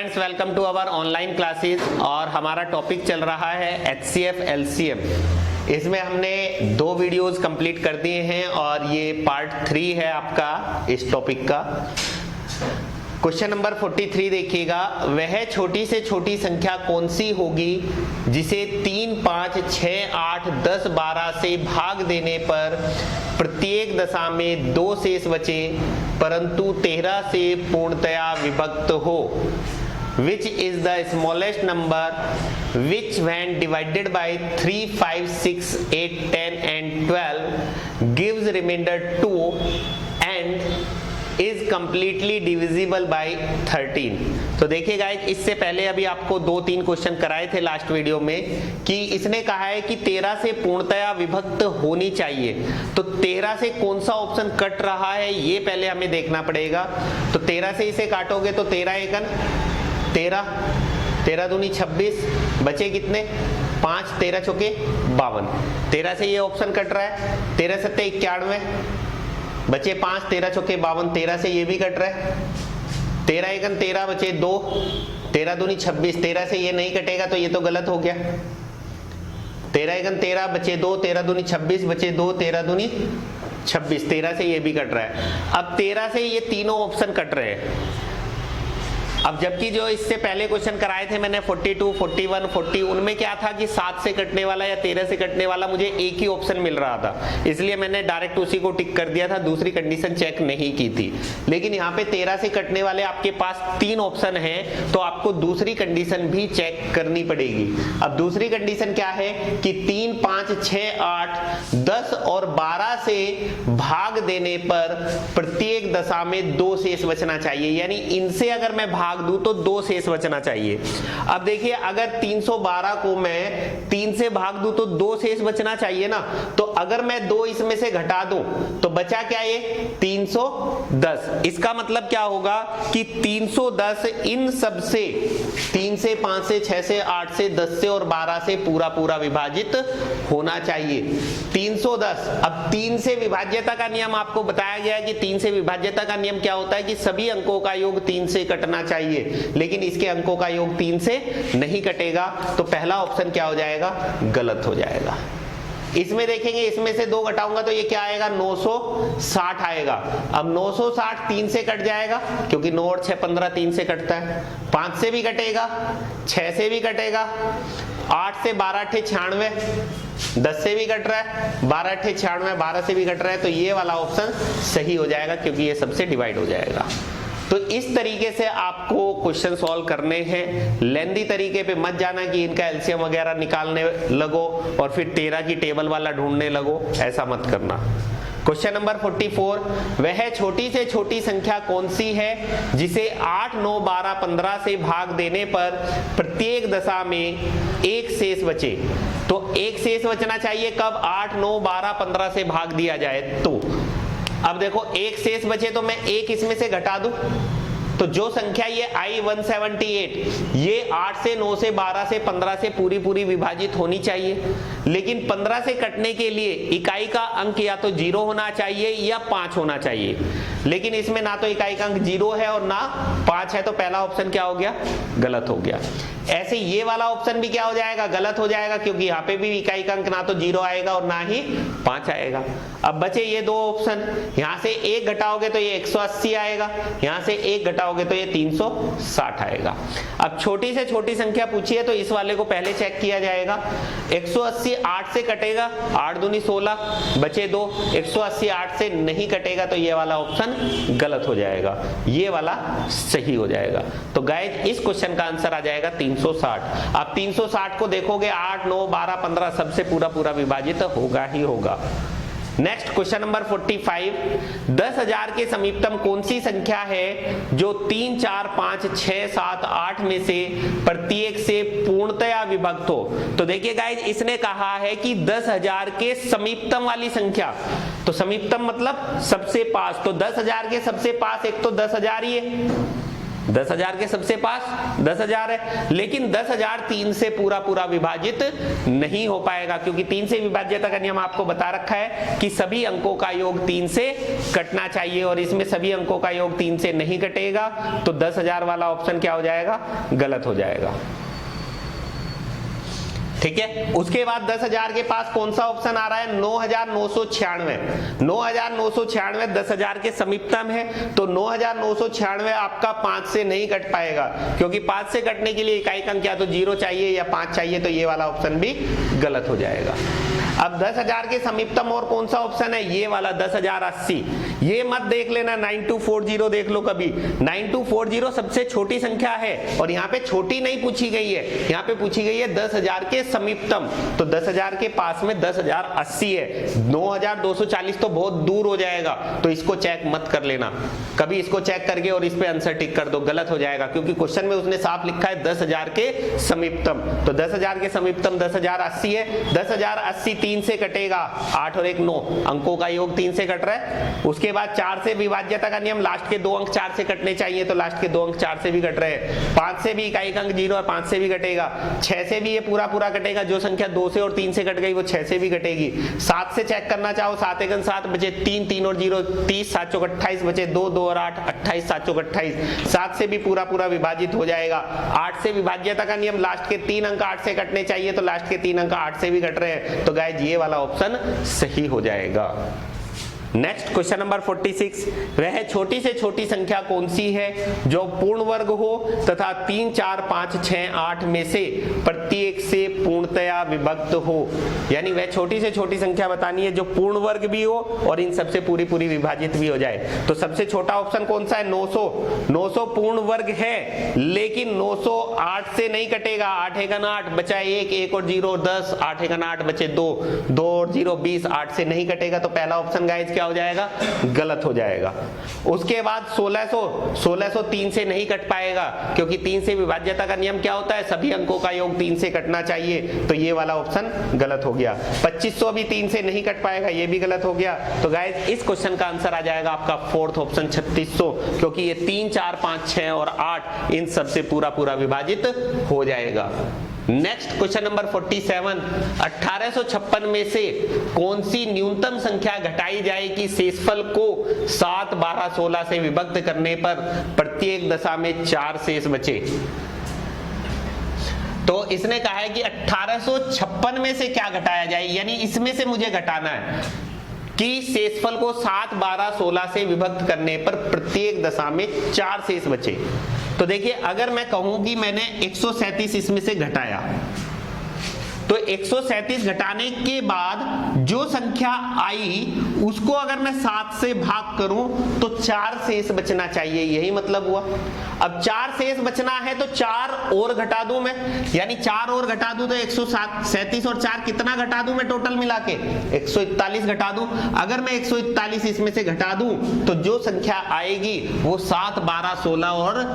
Friends, welcome to our online classes और हमारा topic चल रहा है HCF LCM। इसमें हमने 2 वीडियोस कंप्लीट कर दिए हैं और ये पार्ट 3 है आपका इस टॉपिक का। क्वेश्चन नंबर 43 देखिएगा, वह छोटी से छोटी संख्या कौन सी होगी जिसे 3, 5, 6, 8, 10, 12 से भाग देने पर प्रत्येक दशा में 2 शेष बचे परंतु 13 से पूर्णतया विभक्त हो। Which is the smallest number which when divided by 3, 5, 6, 8, 10 and 12 gives remainder 2 and is completely divisible by 13। तो देखिए गाइस, इससे पहले अभी आपको 2-3 क्वेश्चन कराए थे लास्ट वीडियो में कि इसने कहा है कि 13 से पूर्णतया विभक्त होनी चाहिए। तो 13 से कौन सा ऑप्शन कट रहा है ये पहले हमें देखना पड़ेगा। तो 13 से इसे काटोगे तो 13 एकन 13, 13 दूनी 26, बचे कितने 5, 13 चौके 52। 13 से ये ऑप्शन कट रहा है, 13 सत्ते 91, बचे 5, 13 चौके 52। 13 से ये भी कट रहा है, 13 एकन 13, बचे 2, 13 दूनी 26। 13 से ये नहीं कटेगा तो ये तो गलत हो गया। 13 एकन 13, बचे 2, 13 दूनी 26, बचे 2, 13 दूनी 26। 13 से ये भी कट रहा है। अब 13 से ये तीनों ऑप्शन कट रहे हैं। अब जबकि जो इससे पहले क्वेश्चन कराए थे मैंने 42, 41, 40, उनमें क्या था कि 7 से कटने वाला या 13 से कटने वाला मुझे एक ही ऑप्शन मिल रहा था, इसलिए मैंने डायरेक्ट उसी को टिक कर दिया था, दूसरी कंडीशन चेक नहीं की थी। लेकिन यहाँ पे 13 से कटने वाले आपके पास 3 ऑप्शन हैं, तो आपको दूसरी कंडीशन भी चेक करनी पड़ेगी। अब दूसरी कंडीशन क्या है कि 3, 5, 6, 8, 10 और 12 से भाग देने पर प्रत्येक दशा में 2 शेष बचना चाहिए, यानी इनसे अगर मैं भाग दूं तो 2 शेष बचना चाहिए। अब देखिए, अगर 312 को मैं 3 से भाग दूं तो 2 शेष बचना चाहिए ना। तो अगर मैं 2 इसमें से घटा दूं तो बचा क्या, ये 310। इसका मतलब क्या होगा कि 310 इन सब से 3 से 5 से 6 से 8 से 10 से और 12 से पूरा विभाजित होना चाहिए। 310। अब 3 से विभाज्यता का नियम आपको बताया गया है कि 3 से विभाज्यता का नियम क्या होता है कि सभी अंकों का योग 3 से कटना चाहिए, लेकिन इसके अंकों का योग 3 से नहीं कटेगा। तो पहला ऑप्शन क्या हो जाएगा, गलत हो जाएगा। इसमें देखेंगे, इसमें से 2 घटाऊंगा तो ये क्या आएगा, 960 आएगा। अब 960 3 से कट जाएगा क्योंकि 9 और 6 15, 3 से कटता है। 5 से भी कटेगा, 6 से भी कटेगा, 8 से 12 8 96, 10 से भी कट रहा है, 12 8 96, 12 से भी कट रहा है। तो ये वाला ऑप्शन सही हो जाएगा क्योंकि ये सबसे डिवाइड हो जाएगा। तो इस तरीके से आपको क्वेश्चन सॉल्व करने हैं। लेंदी तरीके पे मत जाना कि इनका एलसीएम वगैरह निकालने लगो और फिर 13 की टेबल वाला ढूंढने लगो, ऐसा मत करना। क्वेश्चन नंबर 44, वह छोटी से छोटी संख्या कौन सी है जिसे 8, 9, 12, 15 से भाग देने पर प्रत्येक दशा में 1 शेष बचे। तो 1 शेष बचना चाहिए कब, 8, 9, 12, 15 से भाग दिया जाए तो। अब देखो, 1 शेष बचे तो मैं 1 इसमें से घटा दूं तो जो संख्या ये आई 178, ये 8 से 9 से 12 से 15 से पूरी विभाजित होनी चाहिए। लेकिन 15 से कटने के लिए इकाई का अंक या तो 0 होना चाहिए या 5 होना चाहिए, लेकिन इसमें ना तो इकाई का अंक 0 है और ना 5 है, तो पहला ऑप्शन क्या हो गया, गलत हो गया। ऐसे ये वाला ऑप्शन भी क्या हो जाएगा, गलत हो जाएगा, क्योंकि यहाँ पे भी इकाई का अंक ना तो 0 आएगा और ना ही 5 आएगा। अब बचे ये 2 ऑप्शन, यहाँ से 1 घटाओगे तो ये 180 आएगा, यहाँ से 1 घटाओगे तो ये 360 आएगा। अब छोटी से छोटी संख्या पूछी है तो इस वाले को पहले चेक किया जाएगा। 180 8 से कटेगा, 8 दूनी 16, बचे 2। 180 8 से नहीं कटेगा तो ये वाला ऑप्शन गलत हो जाएगा, ये वाला सही हो जाएगा। तो गाइस, इस क्वेश्चन का आंसर आ जाएगा 360। आप 360 को देखोगे 8, 9, 12, 15 सबसे पूरा विभाजित होगा ही होगा। नेक्स्ट क्वेश्चन नंबर 45, 10,000 के समीपतम कौन सी संख्या है जो 3, 4, 5, 6, 7, 8 में से प्रत्येक से पूर्णतया विभक्त हो। तो देखिए गाइस, इसने कहा है कि 10,000 के समीपतम वाली संख्या, तो समीपतम मतलब सबसे पास। तो 10,000 के सबसे पास एक तो 10,000 ही है, 10,000 के सबसे पास 10,000 है, लेकिन 10,000 3 से पूरा पूरा विभाजित नहीं हो पाएगा, क्योंकि 3 से विभाज्यता का नियम आपको बता रखा है कि सभी अंकों का योग 3 से कटना चाहिए, और इसमें सभी अंकों का योग 3 से नहीं कटेगा, तो 10,000 वाला ऑप्शन क्या हो जाएगा, गलत हो जाएगा। ठीक है, उसके बाद 10,000 के पास कौन सा ऑप्शन आ रहा है, 9,996। 9,996 10,000 के समीपतम है, तो 9,996 आपका 5 से नहीं कट पाएगा, क्योंकि 5 से कटने के लिए इकाई अंक या तो 0 चाहिए या 5 चाहिए, तो ये वाला ऑप्शन भी गलत हो जाएगा। अब 10,000 के समीपतम और कौन सा ऑप्शन है, ये वाला 10,080। ये मत देख लेना 9240 देख लो कभी, 9240 सबसे छोटी संख्या है, और यहाँ पे छोटी नहीं पूछी गई है, यहाँ पे पूछी गई है 10,000 के समीपतम, तो 10,000 के पास में 10,080 है। 9,240 तो बहुत दूर हो जाएगा, तो इसको चेक मत कर लेना कभी, इसको चेक करके और इस पे आंसर टिक कर दो, गलत हो जाएगा, क्योंकि क्वेश्चन में उसने साफ लिखा है 10,000 के समीपतम, तो 10,000 के समीपतम 10,080 है। 10,080 3 से कटेगा, 8 और 1 9, अंकों का योग 3 से कट रहा है। उसके बाद 4 से विभाज्यता का नियम, लास्ट के 2 अंक 4 से कटने चाहिए, तो लास्ट के 2 अंक 4 से भी कट रहे हैं। 5 से भी इकाई अंक 0 है, 5 से भी कटेगा। 6 से भी ये पूरा पूरा कटेगा, जो संख्या 2 से और 3 से कट गई वो 6 से भी कटेगी। 7 से चेक करना चाहो, 7 1 7 बचे 3, 3 और 0 30, 7 चौक 28 बचे 2, 2 और 8 28, 7 चौक 28। 7 से भी पूरा पूरा विभाजित हो जाएगा। 8 से विभाज्यता का नियम, लास्ट के 3 अंक 8 से कटने चाहिए, तो लास्ट के 3 अंक 8 से भी कट रहे हैं, तो गाइस ये वाला ऑप्शन सही हो जाएगा। नेक्स्ट क्वेश्चन नंबर 46, वह छोटी से छोटी संख्या कौन सी है जो पूर्ण वर्ग हो तथा 3 4 5 6 8 में से प्रत्येक से पूर्णतया विभक्त हो। यानी वह छोटी से छोटी संख्या बतानी है जो पूर्ण वर्ग भी हो और इन सबसे पूरी पूरी विभाजित भी हो जाए। तो सबसे छोटा ऑप्शन कौन सा है, 900। 900 पूर्ण वर्ग है, लेकिन 900 8 से नहीं कटेगा। 8 1 8 बचा 1, 1 और 0 10, 8 1 8 बचे 2, 2 और 0 20, 8 से नहीं कटेगा, तो पहला ऑप्शन गाइस क्या हो जाएगा, गलत हो जाएगा। उसके बाद 1600 3 से नहीं कट पाएगा, क्योंकि 3 से विभाज्यता का नियम क्या होता है, सभी अंकों का योग 3 से कटना चाहिए, तो ये वाला ऑप्शन गलत हो गया। 2500 भी 3 से नहीं कट पाएगा, ये भी गलत हो गया। तो गाइस इस क्वेश्चन का आंसर आ जाएगा आपका फोर्थ ऑप्शन 3600, क्योंकि ये 3 4 5 6 और 8 इन सबसे पूरा पूरा विभाजित हो जाएगा। नेक्स्ट क्वेश्चन नंबर 47, 1856 में से कौन सी न्यूनतम संख्या घटाई जाएगी शेषफल को 7 12 16 से विभक्त करने पर प्रत्येक दशा में 4 शेष बचे। तो इसने कहा है कि 1856 में से क्या घटाया जाए, यानी इसमें से मुझे घटाना है कि शेषफल को 7 12 16 से विभक्त करने पर प्रत्येक दशा में 4 शेष बचे। तो देखिए, अगर मैं कहूं कि मैंने 137 इसमें से घटाया, तो 137 घटाने के बाद जो संख्या आई उसको अगर मैं 7 से भाग करूं तो 4 शेष बचना चाहिए, यही मतलब हुआ। अब 4 शेष बचना है तो 4 और घटा दूं मैं, यानी 4 और घटा दूं तो 137 और 4 कितना घटा दूं मैं टोटल मिला के, 141 घटा दूं। अगर मैं 141 इसमें से घटा दूं तो जो संख्या आएगी वो 7 12 16 और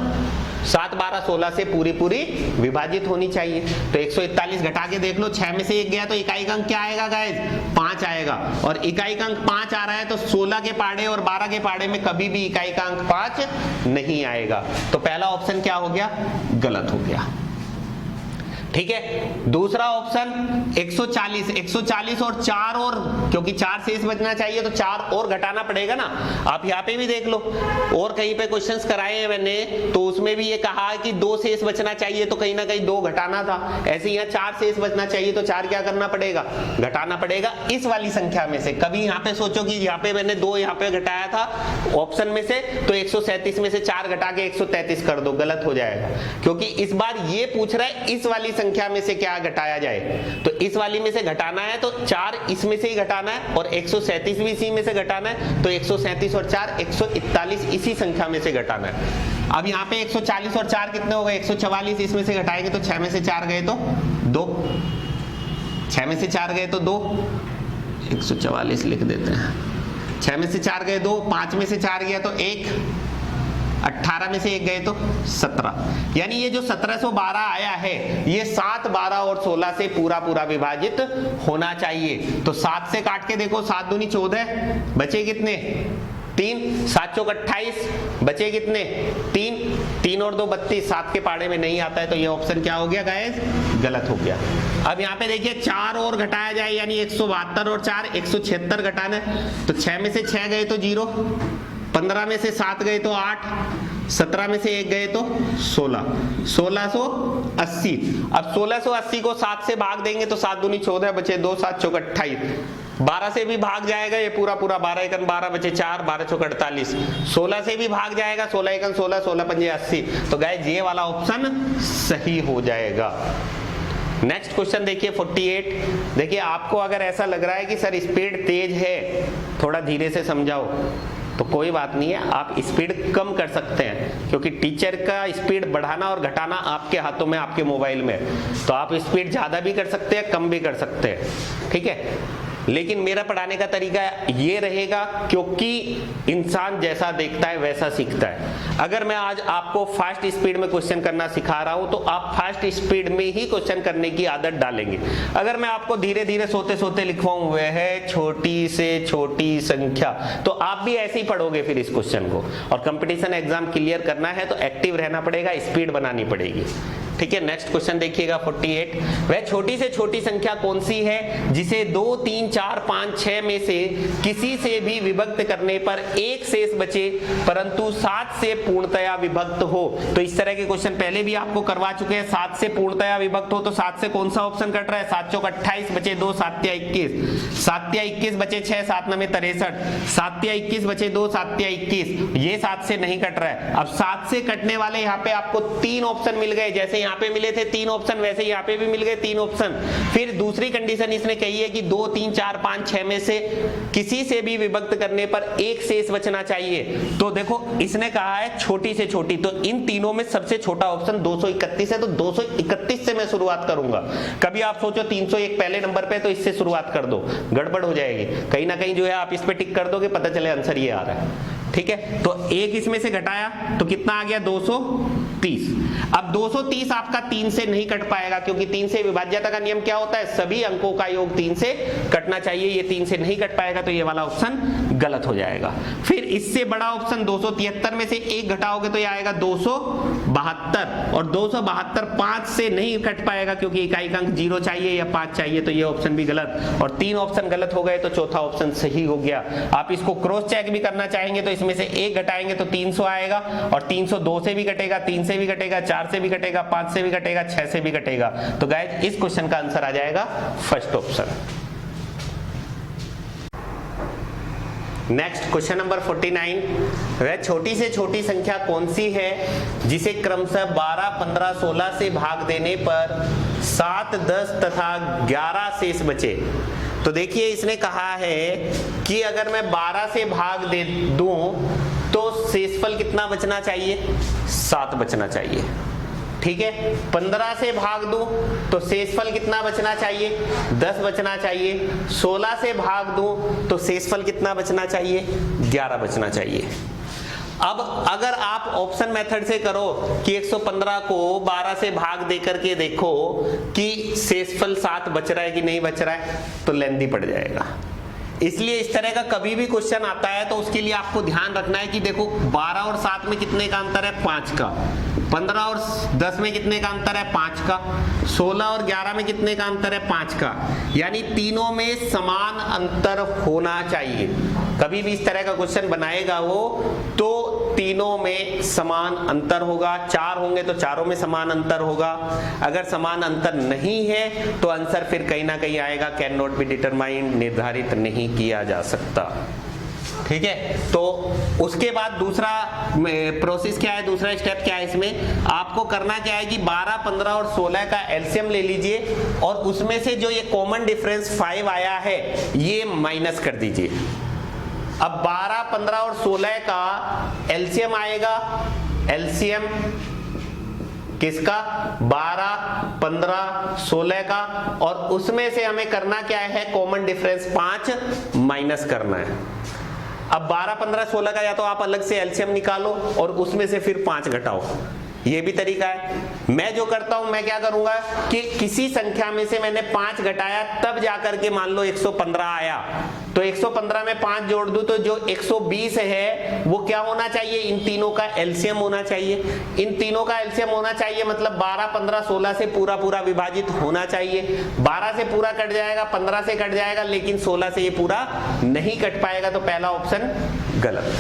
7 12 16 से पूरी पूरी विभाजित होनी चाहिए। तो 141 घटा के देख लो, 6 में से 1 गया तो इकाई अंक क्या आएगा गाइस, 5 आएगा, और इकाई अंक 5 आ रहा है तो 16 के पाड़े और 12 के पाड़े में कभी भी इकाई का अंक 5 नहीं आएगा। तो पहला ऑप्शन क्या हो गया, गलत हो गया। ठीक है, दूसरा ऑप्शन 140 और 4 और, क्योंकि 4 शेष बचना चाहिए तो 4 और घटाना पड़ेगा ना। आप यहाँ पे भी देख लो, और कहीं पे क्वेश्चंस कराए हैं मैंने, तो उसमें भी ये कहा है कि 2 शेष बचना चाहिए तो कहीं ना कहीं 2 घटाना था। ऐसे यहाँ 4 शेष बचना चाहिए तो 4 क्या करना पड़ेगा, घटाना पड़ेगा इस वाली संख्या में से। कभी यहाँ पे सोचो कि यहाँ पे मैंने 2 यहाँ पे घटाया था ऑप्शन में से, तो 137 में से 4 घटा के 133 कर दो, गलत हो जाएगा, क्योंकि इस बार ये पूछ रहा है इस वाली संख्या में से क्या घटाया जाए। तो इस वाली में से घटाना है तो 4 इसमें से ही घटाना है, और 137 भी इसी में से घटाना है, तो 137 और 4 141 इसी संख्या में से घटाना है। अब यहाँ पे 140 और 4 कितने हो गए, 144 इसमें से घटाएंगे तो 6 में से 4 गए तो 2, 6 में से 4 गए तो 2, 144 लिख देते हैं, 6 में से 4 गए 2, 5 में से 4 गया तो 1, 18 में से 1 गए तो 17। यानी ये जो 1712 आया है ये 7 12 और 16 से पूरा पूरा विभाजित होना चाहिए। तो 7 से काट के देखो, 7 दूनी 14, बचे कितने 3, 7 चौक 28, बचे कितने 3, 3 और 2 32, 7 के पाड़े में नहीं आता है तो ये ऑप्शन क्या हो गया गाइस, गलत हो गया। अब यहाँ पे देखिए 4 और घटाया जाए यानी 172 और 4 176 घटाना है, तो 6 में से 6 गए तो 0, 15 में से 7 गए तो 8, 17 में से 1 गए तो 16, 1680। अब 1680 को 7 से भाग देंगे तो 7 दूनी 14, बचे 2, 7 चौक 28, 12 से भी भाग जाएगा ये पूरा 12 एकन 12, बचे 4, 12 चौक 48, 16 से भी भाग जाएगा 16 एकन 16, 16 पंजे 80, तो गाइस ये वाला ऑप्शन सही हो जाएगा। नेक्स्ट क्वेश्चन देखिए 48। देखिए आपको अगर ऐसा लग रहा है कि सर स्पीड तेज है, थोड़ा धीरे से समझाओ, तो कोई बात नहीं है, आप स्पीड कम कर सकते हैं, क्योंकि टीचर का स्पीड बढ़ाना और घटाना आपके हाथों में, आपके मोबाइल में, तो आप स्पीड ज्यादा भी कर सकते हैं, कम भी कर सकते हैं, ठीक है। लेकिन मेरा पढ़ाने का तरीका ये रहेगा, क्योंकि इंसान जैसा देखता है वैसा सीखता है। अगर मैं आज आपको फास्ट स्पीड में क्वेश्चन करना सिखा रहा हूं तो आप फास्ट स्पीड में ही क्वेश्चन करने की आदत डालेंगे। अगर मैं आपको धीरे धीरे सोते सोते लिखवाऊं हुए है छोटी से छोटी संख्या, तो आप भी ऐसे ही पढ़ोगे फिर इस क्वेश्चन को। और कंपटीशन एग्जाम क्लियर करना है तो एक्टिव रहना पड़ेगा, स्पीड बनानी पड़ेगी, ठीक है। नेक्स्ट क्वेश्चन देखिएगा 48। वह छोटी से छोटी संख्या कौन सी है जिसे 2, 3, 4, 5, 6 में से किसी से भी विभक्त करने पर एक शेष बचे परंतु 7 से पूर्णतया विभक्त हो। तो इस तरह के क्वेश्चन पहले भी आपको करवा चुके हैं। 7 से पूर्णतया विभक्त हो तो 7 से कौन सा ऑप्शन कट रहा है, 7 चौक 28, बचे 2, 7 या 21, 7 या 21 बचे 6, 7 9 63, 7 या 21 बचे 2, 7 या 21, ये 7 से नहीं कट रहा है। अब 7 से कटने वाले यहाँ पे आपको 3 ऑप्शन मिल गए, जैसे यहाँ पे मिले थे 3 ऑप्शन वैसे यहाँ पे भी मिल गए 3 ऑप्शन। फिर दूसरी कंडीशन इसने कही है कि 2, 3, 4, 5, 6 में से किसी से भी विभक्त करने पर एक शेष बचना चाहिए। तो देखो इसने कहा है छोटी से छोटी, तो इन तीनों में सबसे छोटा ऑप्शन 231 है, तो 231 से मैं शुरुआत करूंगा। कभी आप सोचो 301 पहले नंबर पे, तो इससे शुरुआत कर दो, गड़बड़ हो जाएगी। कहीं ना कहीं जो है आप इस पे टिक कर दोगे, पता चले आंसर ये आ रहा है, ठीक है। तो एक इसमें से घटाया तो कितना आ गया 230। अब 230 आपका 3 से नहीं कट पाएगा, क्योंकि 3 से विभाज्यता का नियम क्या होता है, सभी अंकों का योग 3 से कटना चाहिए। ये 3 से नहीं कट पाएगा तो ये वाला ऑप्शन गलत हो जाएगा। फिर इससे बड़ा ऑप्शन 273 में से एक घटाओगे तो ये आएगा 272, और 272 5 से नहीं कट पाएगा क्योंकि इकाई का अंक 0 चाहिए या 5 चाहिए, तो ये ऑप्शन भी गलत। और 3 ऑप्शन गलत हो गए तो चौथा ऑप्शन सही हो गया। आप इसको क्रॉस चेक भी करना चाहेंगे तो इसमें से एक घटाएंगे तो 300 आएगा, और 300 2 से भी कटेगा, 3 से भी कटेगा, 4 से भी कटेगा, 5 से भी कटेगा, 6 से भी कटेगा। तो गाइस इस क्वेश्चन का आंसर आ जाएगा first option. Next question number 49। वह छोटी से छोटी संख्या कौन सी है जिसे क्रमशः 12, 15, 16 से भाग देने पर 7, 10 तथा 11 शेष बचे। तो देखिए इसने कहा है कि अगर मैं 12 से भाग दे दूं तो शेषफल कितना बचना चाहिए, 7 बचना चाहिए, ठीक है। 15 से भाग दूं तो शेषफल कितना बचना चाहिए, 10 बचना चाहिए। 16 से भाग दूं तो शेषफल कितना बचना चाहिए, 11 बचना चाहिए। अब अगर आप ऑप्शन मेथड से करो कि 115 को 12 से भाग दे करके देखो कि शेषफल 7 बच रहा है कि नहीं बच रहा है, तो लेंदी पड़ जाएगा। इसलिए इस तरह का कभी भी क्वेश्चन आता है तो उसके लिए आपको ध्यान रखना है कि देखो 12 और 7 में कितने का अंतर है, 5 का। 15 और 10 में कितने का अंतर है, 5 का। 16 और 11 में कितने का अंतर है, 5 का। यानी तीनों में समान अंतर होना चाहिए। कभी भी इस तरह का क्वेश्चन बनाएगा वो तो तीनों में समान अंतर होगा। 4 होंगे तो चारों में समान अंतर होगा। अगर समान अंतर नहीं है तो आंसर फिर कहीं ना कहीं आएगा कैन नॉट बी डिटरमाइंड, निर्धारित नहीं किया जा सकता, ठीक है। तो उसके बाद दूसरा प्रोसेस क्या है, दूसरा स्टेप क्या है, इसमें आपको करना क्या है कि 12, 15 और 16 का एलसीएम ले लीजिए और उसमें से जो ये कॉमन डिफरेंस 5 आया है ये माइनस कर दीजिए। अब 12, 15 और 16 का एलसीएम आएगा, एलसीएम किसका, 12, 15, 16 का, और उसमें से हमें करना क्या है, कॉमन डिफरेंस 5 माइनस करना है। अब 12, 15, 16 का या तो आप अलग से एलसीएम निकालो और उसमें से फिर 5 घटाओ, ये भी तरीका है। मैं जो करता हूं, मैं क्या करूंगा कि किसी संख्या में से मैंने 5 घटाया तब जाकर के मान लो 115 आया, तो 115 में 5 जोड़ दूं तो जो 120 है वो क्या होना चाहिए, इन तीनों का एलसीएम होना चाहिए। इन तीनों का एलसीएम होना चाहिए मतलब 12, 15, 16 से पूरा पूरा विभाजित होना चाहिए। 12 से पूरा कट जाएगा, 15 से कट जाएगा, लेकिन 16 से ये पूरा नहीं कट पाएगा, तो पहला ऑप्शन गलत।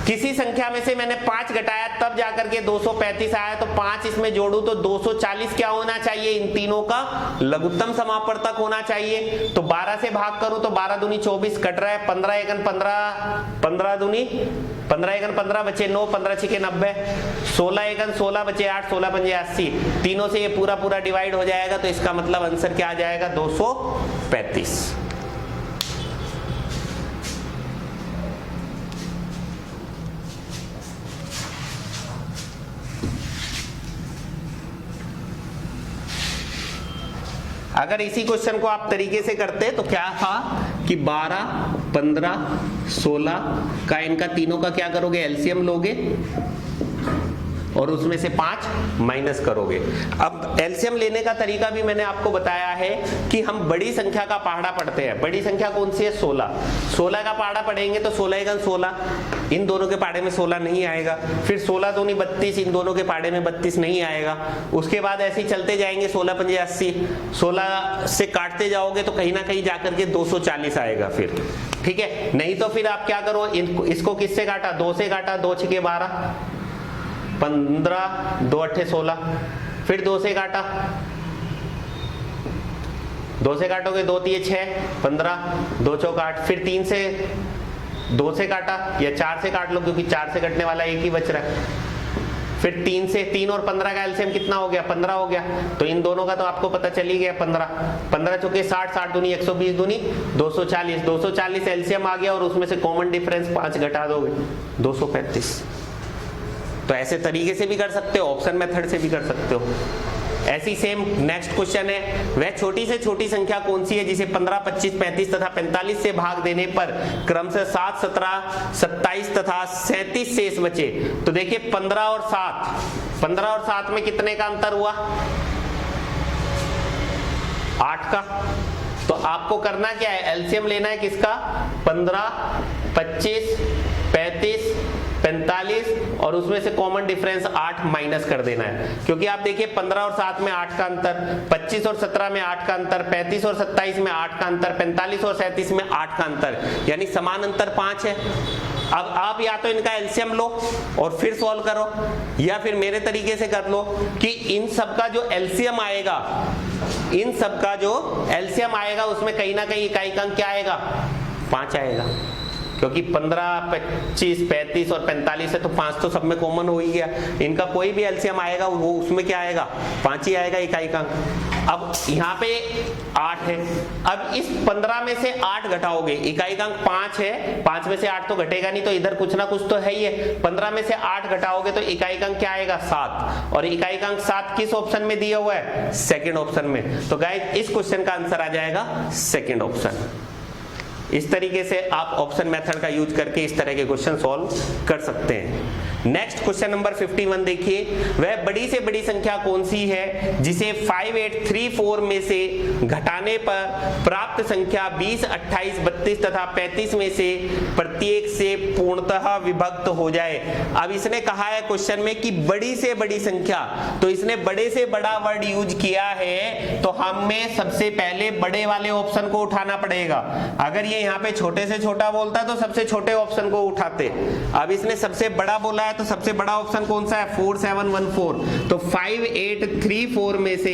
किसी संख्या में से मैंने 5 घटाया तब जाकर के 235 आया, तो 5 इसमें जोड़ू तो 240 क्या होना चाहिए, इन तीनों का लघुत्तम समापवर्तक होना चाहिए। तो 12 से भाग करूं तो 12 दूनी 24 कट रहा है, 15 एकन 15, 15 दूनी 15 एकन 15 बचे 9, 15 छिके 90, 16 एकन 16 बचे 8, 16 पंजे 80, तीनों से ये पूरा पूरा डिवाइड हो जाएगा, तो इसका मतलब आंसर क्या आ जाएगा, 235। अगर इसी क्वेश्चन को आप तरीके से करते तो क्या था कि 12, 15, 16 का इनका तीनों का क्या करोगे, एलसीएम लोगे और उसमें से 5 माइनस करोगे। अब एलसीएम लेने का तरीका भी मैंने आपको बताया है कि हम बड़ी संख्या का पहाड़ा पढ़ते हैं। बड़ी संख्या कौन सी है, 16। 16 का पहाड़ा पढ़ेंगे तो 16 एकन 16, इन दोनों के पहाड़े में 16 नहीं आएगा। फिर 16 दूनी 32, इन दोनों के पहाड़े में 32 नहीं आएगा। उसके बाद ऐसे ही चलते जाएंगे, 16 पंजे 80, 16 से काटते जाओगे तो कहीं ना कहीं जाकर के 240 आएगा फिर, ठीक है। नहीं तो फिर आप क्या करो, इसको किससे काटा, 2 से काटा, 2 छिके 12, 15, 2 अट्ठे 16, फिर 2 से काटा, 2 से काटोगे 2 तिये 6, 15, 2 चौक 8, फिर 3 से 2 से काटा या 4 से काट लो क्योंकि 4 से कटने वाला एक ही बच रहा है। फिर 3 से 3 और 15 का एलसीएम कितना हो गया, 15 हो गया। तो इन दोनों का तो आपको पता चल ही गया, 15, 15 चौके 60, 60 दूनी 120 दूनी 240, 240 एलसीएम आ गया और उसमें से कॉमन डिफरेंस 5 घटा दोगे, 235। तो ऐसे तरीके से भी कर सकते हो, ऑप्शन मेथड से भी कर सकते हो। ऐसी सेम नेक्स्ट क्वेश्चन है, वह छोटी से छोटी संख्या कौन सी है जिसे 15, 25, 35 तथा 45 से भाग देने पर क्रमशः 7, 17, 27 तथा 37 शेष बचे। तो देखिए 15 और 7 में कितने का अंतर हुआ, 8 का। तो आपको करना क्या है, एलसीएम लेना है किसका, 15, 25, 35, 45 और उसमें से कॉमन डिफरेंस 8 माइनस कर देना है। क्योंकि आप देखिए 15 और 7 में 8 का अंतर, 25 और 17 में 8 का अंतर, 35 और 27 में 8 का अंतर, 45 और 37 में 8 का अंतर, यानी समान अंतर 5 है। अब आप या तो इनका एलसीएम लो और फिर सॉल्व करो, या फिर मेरे तरीके से कर लो कि इन सब का जो एलसीएम आएगा, इन सब का जो एलसीएम आएगा उसमें कहीं ना कहीं इकाई का अंक क्या आएगा, 5 आएगा। क्योंकि 15, 25, 35 और 45 है तो 5 तो सब में कॉमन हो ही गया। इनका कोई भी एलसीएम आएगा वो उसमें क्या आएगा, 5 ही आएगा इकाई का अंक। अब यहाँ पे 8 है, अब इस 15 में से 8 घटाओगे, इकाई का अंक 5 है, 5 में से 8 तो घटेगा नहीं, तो इधर कुछ ना कुछ तो है ही है। 15 में से 8 घटाओगे तो इकाई का अंक क्या आएगा, 7, और इकाई का अंक 7 किस ऑप्शन में दिया हुआ है, सेकेंड ऑप्शन में। तो गाइस इस क्वेश्चन का आंसर आ जाएगा सेकेंड ऑप्शन। इस तरीके से आप ऑप्शन मेथड का यूज करके इस तरह के क्वेश्चन सॉल्व कर सकते हैं। नेक्स्ट क्वेश्चन नंबर 51 देखिए, वह बड़ी से बड़ी संख्या कौन सी है जिसे 5, 8, 3, 4 में से घटाने पर प्राप्त संख्या 20, 28, 32 तथा 35 में से प्रत्येक से पूर्णतः विभक्त हो जाए। अब इसने कहा है क्वेश्चन में कि बड़ी से बड़ी संख्या, तो इसने बड़े से बड़ा वर्ड यूज किया है, तो हमें सबसे पहले बड़े वाले ऑप्शन को उठाना पड़ेगा। अगर ये यहाँ पे छोटे से छोटा बोलता तो सबसे छोटे ऑप्शन को उठाते। अब इसने सबसे बड़ा बोला है तो सबसे बड़ा ऑप्शन कौन सा है, 4, 7, 1, 4। तो 5, 8, 3, 4 में से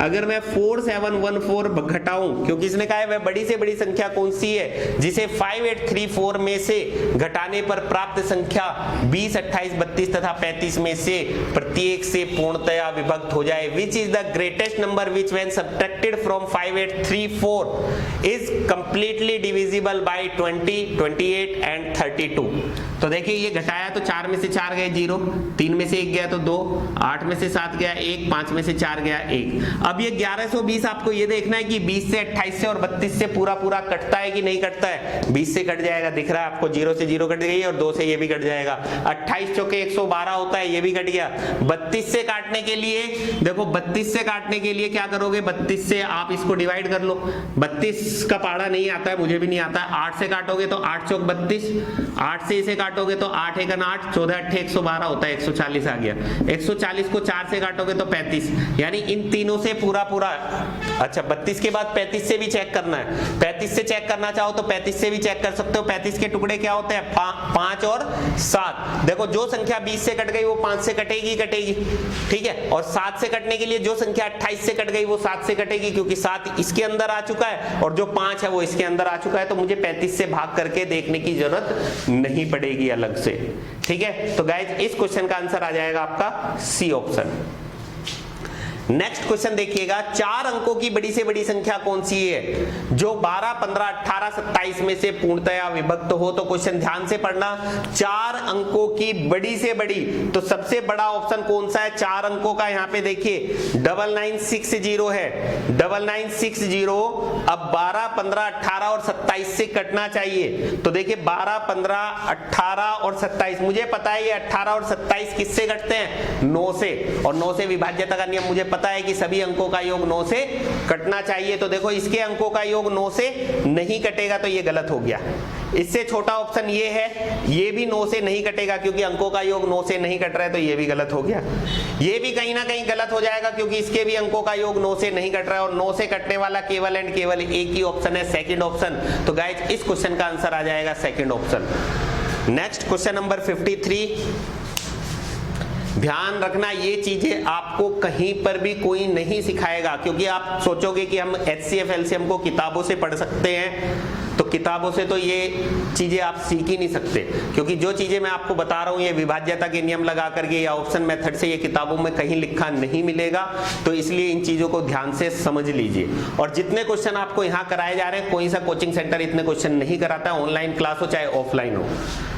अगर मैं 4, 7, 1, 4 घटाऊं, क्योंकि इसने कहा है वह बड़ी से बड़ी संख्या कौन सी है जिसे 5, 8, 3, 4 में से घटाने पर प्राप्त संख्या 20, 28, 32 तथा 35 में से प्रत्येक से पूर्णतया विभक्त हो जाए। Which is the greatest number which when subtracted from 5, 8, 3, 4 is completely divisible by 20, 28 and 32। तो देखिए ये घटाया तो 4 में से 4 गए 0, 3 में से 1 गया तो 2, 8 में से 7 गया 1, 5 में से 4 गया 1। अब ये 1120 आपको ये देखना है कि 20 से 28 से और 32 से पूरा पूरा कटता है कि नहीं कटता है। 20 से कट जाएगा, दिख रहा है आपको, 0 से 0 कट गई और 2 से ये भी कट जाएगा। 28 चौके 112 होता है, ये भी कट गया। 32 से काटने के लिए देखो, 32 से काटने के लिए क्या करोगे, 32 से आप इसको डिवाइड कर लो। 32 का पाड़ा नहीं आता है, मुझे भी नहीं आता है। 8 से काटोगे तो 8 चौक 32, 8 से इसे काटोगे तो 8 एक 8, 14 8 112 होता है, 140 आ गया। 140 को 4 से काटोगे तो 35, यानी इन तीनों से पूरा पूरा। अच्छा 32 के बाद 35 से भी चेक करना है। 35 से चेक करना चाहो तो 35 से भी चेक कर सकते हो। 35 के टुकड़े क्या होते हैं, 5 और 7। देखो जो संख्या 20 से कट गई वो 5 से कटेगी, ठीक है। और 7 से कटने के लिए जो संख्या 28 से कट गई वो 7 से कटेगी, क्योंकि 7 इसके अंदर आ चुका है और जो 5 है वो इसके अंदर आ चुका है। तो मुझे 35 से भाग करके देखने की जरूरत नहीं पड़ेगी अलग से, ठीक है। तो गाइज इस क्वेश्चन का आंसर आ जाएगा आपका सी ऑप्शन। नेक्स्ट क्वेश्चन देखिएगा, 4 अंकों की बड़ी से बड़ी संख्या कौन सी है जो 12, 15, 18, 27 में से पूर्णतया विभक्त हो। तो क्वेश्चन ध्यान से पढ़ना, 4 अंकों की बड़ी से बड़ी, तो सबसे बड़ा ऑप्शन कौन सा है 4 अंकों का, यहाँ पे देखिए 9960 है, 9960। अब 12, 15, 18 और 27 से कटना चाहिए। तो देखिए 12, 15, 18 और 27, मुझे पता है ये 18 और 27 किससे कटते हैं, 9 से। और 9 से विभाज्यता का नियम मुझे पता है कि सभी अंकों का योग 9 से कटना चाहिए। तो देखो इसके अंकों का योग 9 से नहीं कटेगा, तो ये गलत हो गया। इससे छोटा ऑप्शन ये है, ये भी 9 से नहीं कटेगा क्योंकि अंकों का योग 9 से नहीं कट रहा है, तो ये भी गलत हो गया। ये भी कहीं ना कहीं गलत हो जाएगा क्योंकि इसके भी अंकों का योग 9 से नहीं कट रहा है, और 9 से कटने वाला केवल एंड केवल एक ही ऑप्शन है, सेकंड ऑप्शन। तो गाइज इस क्वेश्चन का आंसर आ जाएगा second option. Next question number 53। ध्यान रखना, ये चीजें आपको कहीं पर भी कोई नहीं सिखाएगा, क्योंकि आप सोचोगे कि हम HCF LCM को किताबों से पढ़ सकते हैं, तो किताबों से तो ये चीजें आप सीख ही नहीं सकते, क्योंकि जो चीजें मैं आपको बता रहा हूं ये विभाज्यता के नियम लगा करके या ऑप्शन मेथड से ये किताबों में कहीं लिखा नहीं मिलेगा। तो इसलिए इन चीजों को ध्यान से समझ लीजिए। और जितने क्वेश्चन आपको यहाँ कराए जा रहे हैं, कोई सा कोचिंग सेंटर इतने क्वेश्चन नहीं कराता है, ऑनलाइन क्लास हो चाहे ऑफलाइन हो।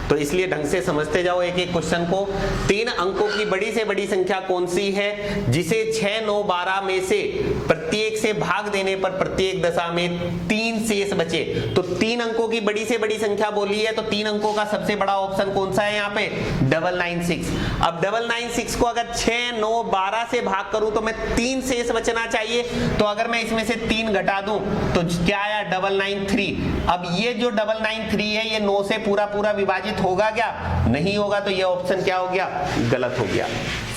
तो इसलिए ढंग से समझते जाओ एक एक क्वेश्चन को। 3 अंकों की बड़ी से बड़ी संख्या कौन सी है जिसे 6, 9, 12 में से प्रत्येक से भाग देने पर प्रत्येक दशा में 3 शेष बचे। तो 3 अंकों की बड़ी से बड़ी संख्या बोली है, तो 3 अंकों का सबसे बड़ा ऑप्शन कौन सा है यहाँ पे, 996। अब 996 को अगर 6, 9, 12 से भाग करूं तो मैं 3 शेष बचना चाहिए। तो अगर मैं इसमें से 3 घटा दूं तो क्या आया, 993। अब ये जो 993 है ये 9 से पूरा पूरा विभाजित होगा क्या, नहीं होगा, तो ये ऑप्शन क्या हो गया, गलत हो गया।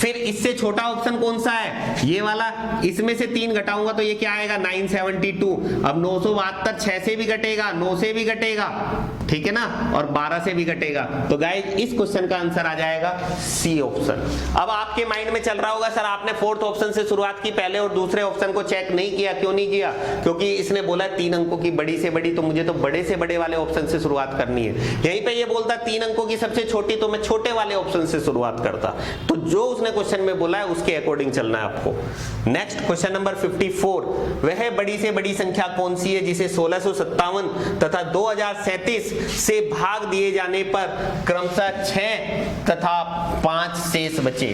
फिर इससे छोटा ऑप्शन कौन सा है, ये वाला, इसमें से 3 घटाऊंगा तो ये क्या आएगा, 972। अब 972 6 से भी घटेगा, 9 से भी घटेगा, ठीक है ना, और 12 से भी घटेगा। तो गाइस इस क्वेश्चन का आंसर आ जाएगा सी ऑप्शन। अब आपके माइंड में चल रहा होगा सर आपने 4th ऑप्शन से शुरुआत की, पहले और दूसरे ऑप्शन को चेक नहीं किया, क्यों नहीं किया, क्योंकि इसने बोला 3 अंकों की बड़ी से बड़ी, तो मुझे तो बड़े से बड़े वाले ऑप्शन से शुरुआत करनी है। यहीं पे ये बोलता 3 अंकों की सबसे छोटी, तो मैं छोटे वाले ऑप्शन से शुरुआत करता। तो जो उसने क्वेश्चन में बोला है उसके अकॉर्डिंग चलना है आपको। Next question number 54। वह बड़ी से बड़ी संख्या कौन सी है जिसे 1657 तथा 2037 से भाग दिए जाने पर क्रमशः 6 तथा 5 शेष बचे।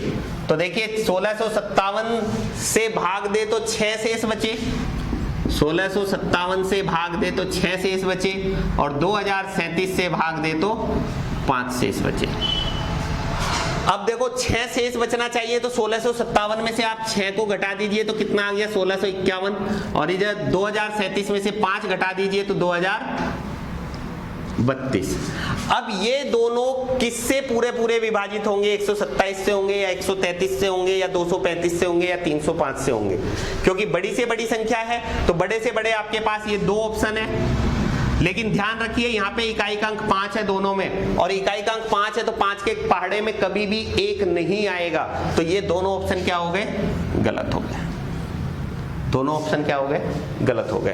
तो देखिए 1657 से भाग दे तो 6 शेष बचे, 1657 से भाग दे तो 6 शेष बचे, और 2037 से भाग दे तो 5 शेष बचे। अब देखो 6 शेष बचना चाहिए, तो 1657 में से आप 6 को घटा दीजिए तो कितना आ गया, 1651, और इधर 2037 में से 5 घटा दीजिए तो 2032। अब ये दोनों किससे पूरे पूरे विभाजित होंगे, 127 से होंगे या 133 से होंगे या 235 से होंगे या 305 से होंगे, क्योंकि बड़ी से बड़ी संख्या है तो बड़े से बड़े आपके पास ये 2 ऑप्शन है। लेकिन ध्यान रखिए यहाँ पे इकाई का अंक 5 है दोनों में, और इकाई का अंक 5 है तो 5 के पहाड़े में कभी भी 1 नहीं आएगा, तो ये दोनों ऑप्शन क्या हो गए, गलत हो गए। दोनों ऑप्शन क्या हो गए, गलत हो गए।